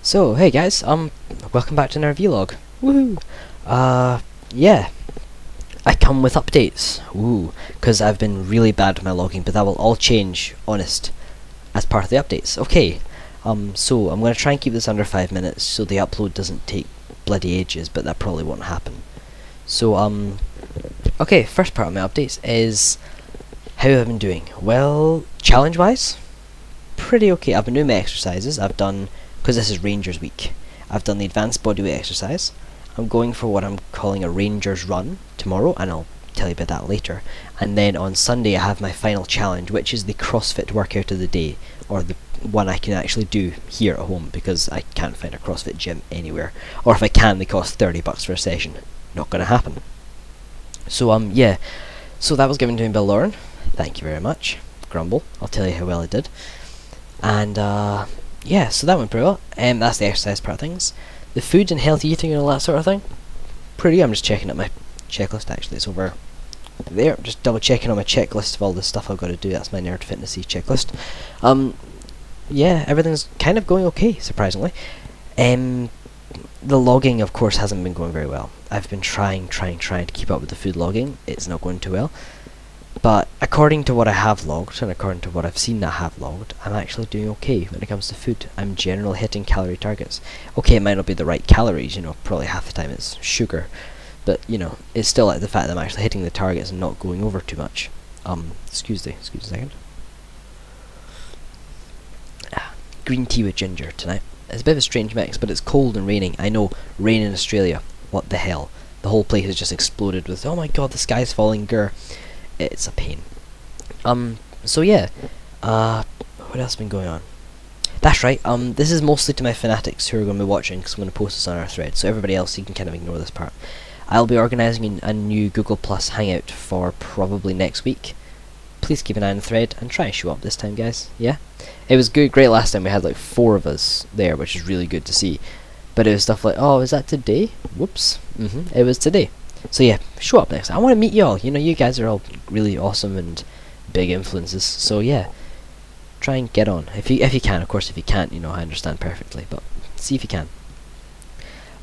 So, hey guys, welcome back to another vlog. Woohoo! Yeah, I come with updates. Ooh, because I've been really bad with my logging, but that will all change, honest, as part of the updates. Okay, so I'm going to try and keep this under 5 minutes so the upload doesn't take bloody ages, but that probably won't happen. So, okay, first part of my updates is how I've been doing. Well, challenge-wise, pretty okay. I've been doing my exercises. I've done, because this is Rangers Week, I've done the advanced bodyweight exercise. I'm going for what I'm calling a Rangers run tomorrow, and I'll tell you about that later. And then on Sunday I have my final challenge, which is the CrossFit workout of the day, or the one I can actually do here at home, because I can't find a CrossFit gym anywhere. Or if I can, they cost $30 for a session. Not gonna happen. So yeah, so that was given to me by Lauren. Thank you very much. Grumble. I'll tell you how well I did. And yeah, so that went pretty well. That's the exercise part of things. The food and healthy eating and all that sort of thing, pretty. I'm just checking out my checklist. Actually, it's over there. I'm just double checking on my checklist of all the stuff I've got to do. That's my NerdFitness checklist. Yeah, everything's kind of going okay, surprisingly. The logging, of course, hasn't been going very well. I've been trying to keep up with the food logging. It's not going too well. But according to what I have logged, and according to what I've seen that I have logged, I'm actually doing okay when it comes to food. I'm generally hitting calorie targets. Okay, it might not be the right calories, you know, probably half the time it's sugar. But, you know, it's still like the fact that I'm actually hitting the targets and not going over too much. Excuse a second. Green tea with ginger tonight. It's a bit of a strange mix, but it's cold and raining. I know, rain in Australia. What the hell? The whole place has just exploded with, oh my god, the sky's falling, grr. It's a pain. So yeah, what else has been going on? That's right, this is mostly to my fanatics who are going to be watching, because I'm going to post this on our thread, so everybody else, you can kind of ignore this part. I'll be organising a new Google Plus Hangout for probably next week. Please keep an eye on the thread, and try and show up this time, guys, yeah? It was great last time, we had like 4 of us there, which is really good to see. But it was stuff like, oh, is that today? Whoops, it was today. So yeah, show up next time. I want to meet you all. You know, you guys are all really awesome and big influences. So yeah, try and get on. If you can, of course. If you can't, you know, I understand perfectly. But see if you can.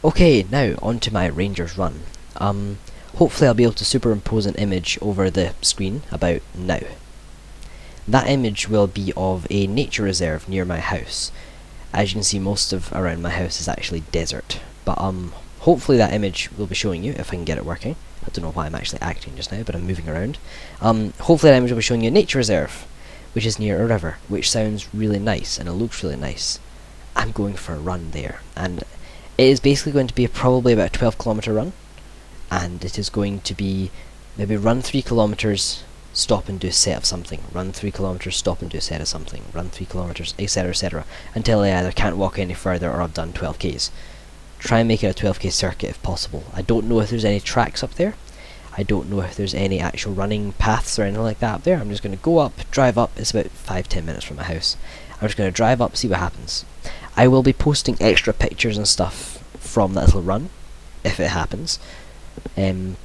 Okay, now on to my Rangers run. Hopefully I'll be able to superimpose an image over the screen about now. That image will be of a nature reserve near my house. As you can see, most of around my house is actually desert. But hopefully that image will be showing you, if I can get it working. I don't know why I'm actually acting just now, but I'm moving around. Hopefully that image will be showing you a nature reserve, which is near a river, which sounds really nice, and it looks really nice. I'm going for a run there, and it is basically going to be probably about a 12-kilometer run, and it is going to be maybe run 3 kilometers, stop and do a set of something, run 3 kilometers, stop and do a set of something, run 3 kilometers, etc., until I either can't walk any further or I've done 12Ks. Try and make it a 12k circuit if possible. I don't know if there's any tracks up there. I don't know if there's any actual running paths or anything like that up there. I'm just going to go up, drive up. It's about 5-10 minutes from my house. I'm just going to drive up, see what happens. I will be posting extra pictures and stuff from that little run, if it happens, on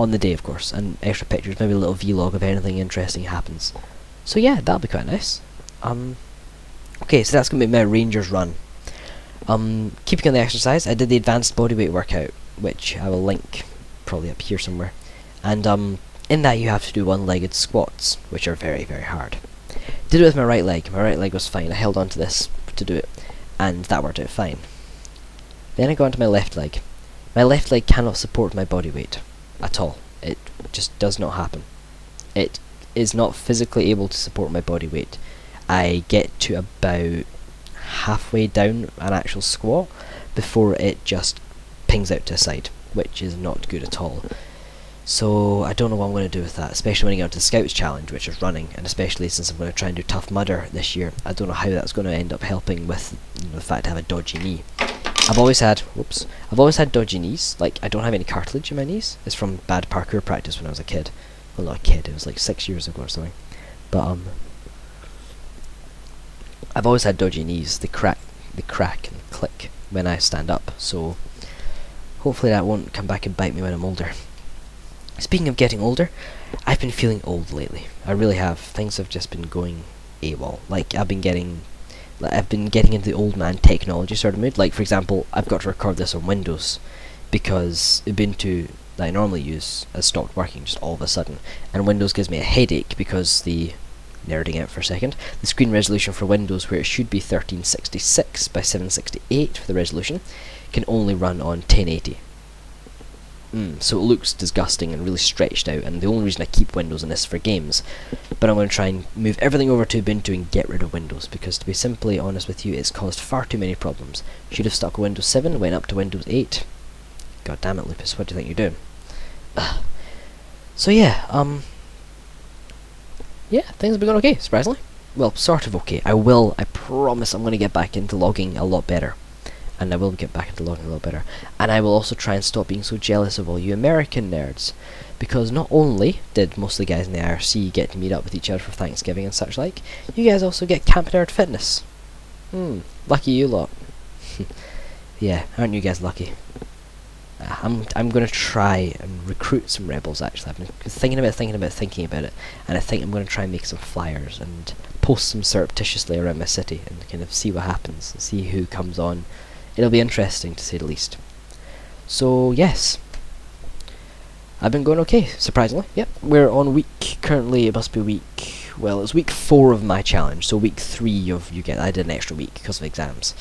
the day, of course, and extra pictures, maybe a little vlog if anything interesting happens. So yeah, that'll be quite nice. Okay, so that's going to be my Rangers run. Keeping on the exercise, I did the advanced bodyweight workout, which I will link probably up here somewhere. And in that you have to do one-legged squats, which are very, very hard. Did it with my right leg. My right leg was fine. I held on to this to do it, and that worked out fine. Then I got onto my left leg. My left leg cannot support my body weight at all. It just does not happen. It is not physically able to support my body weight. I get to about halfway down an actual squat before it just pings out to a side, which is not good at all. So I don't know what I'm going to do with that, especially when I get onto the Scouts Challenge, which is running, and especially since I'm going to try and do Tough Mudder this year. I don't know how that's going to end up helping with, you know, the fact I have a dodgy knee. I've always had dodgy knees. Like, I don't have any cartilage in my knees. It's from bad parkour practice when I was a kid. Well, not a kid, it was like 6 years ago or something. But I've always had dodgy knees. They crack and click when I stand up, so hopefully that won't come back and bite me when I'm older. Speaking of getting older, I've been feeling old lately. I really have. Things have just been going AWOL. Like, I've been getting I've been getting into the old man technology sort of mood. Like, for example, I've got to record this on Windows because Ubuntu that I normally use has stopped working just all of a sudden, and Windows gives me a headache because nerding out for a second, the screen resolution for Windows, where it should be 1366 by 768 for the resolution, can only run on 1080. So it looks disgusting and really stretched out, and the only reason I keep Windows in this is for games. But I'm going to try and move everything over to Ubuntu and get rid of Windows, because to be simply honest with you, it's caused far too many problems. Should have stuck with Windows 7, went up to Windows 8. God damn it, Lupus, what do you think you're doing? So yeah, yeah, things have been going okay, surprisingly. Well, sort of okay. I promise I'm going to get back into logging a lot better. And I will get back into logging a lot better. And I will also try and stop being so jealous of all you American nerds. Because not only did most of the guys in the IRC get to meet up with each other for Thanksgiving and such like, you guys also get Camp NerdFitness. Lucky you lot. Yeah, aren't you guys lucky? I'm going to try and recruit some rebels, actually. I've been thinking about it, and I think I'm going to try and make some flyers and post them surreptitiously around my city and kind of see what happens, and see who comes on. It'll be interesting, to say the least. So, yes. I've been going okay, surprisingly. Yep, we're on currently, it must be well, it's week 4 of my challenge, so week 3 of I did an extra week because of exams.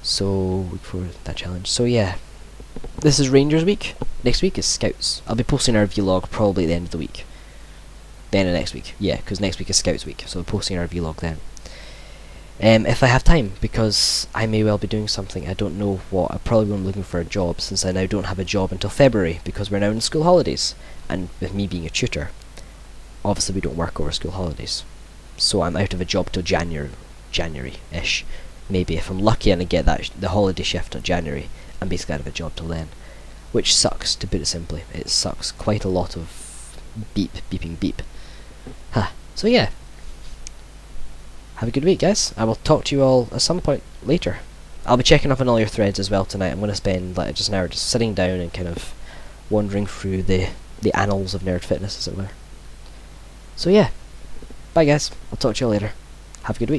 So, week 4 of that challenge. So, yeah. This is Rangers week. Next week is Scouts. I'll be posting our vlog probably at the end of the week. The end of next week. Yeah, because next week is Scouts week, so we're posting our vlog then. If I have time, because I may well be doing something, I don't know what. I probably won't be looking for a job, since I now don't have a job until February, because we're now in school holidays. And with me being a tutor, obviously we don't work over school holidays. So I'm out of a job till January-ish. Maybe, if I'm lucky and I get the holiday shift in January, I'm basically out of a job till then. Which sucks, to put it simply. It sucks. Quite a lot of beeping beep. So yeah. Have a good week, guys. I will talk to you all at some point later. I'll be checking up on all your threads as well tonight. I'm going to spend just an hour just sitting down and kind of wandering through the annals of NerdFitness, as it were. So yeah. Bye, guys. I'll talk to you all later. Have a good week.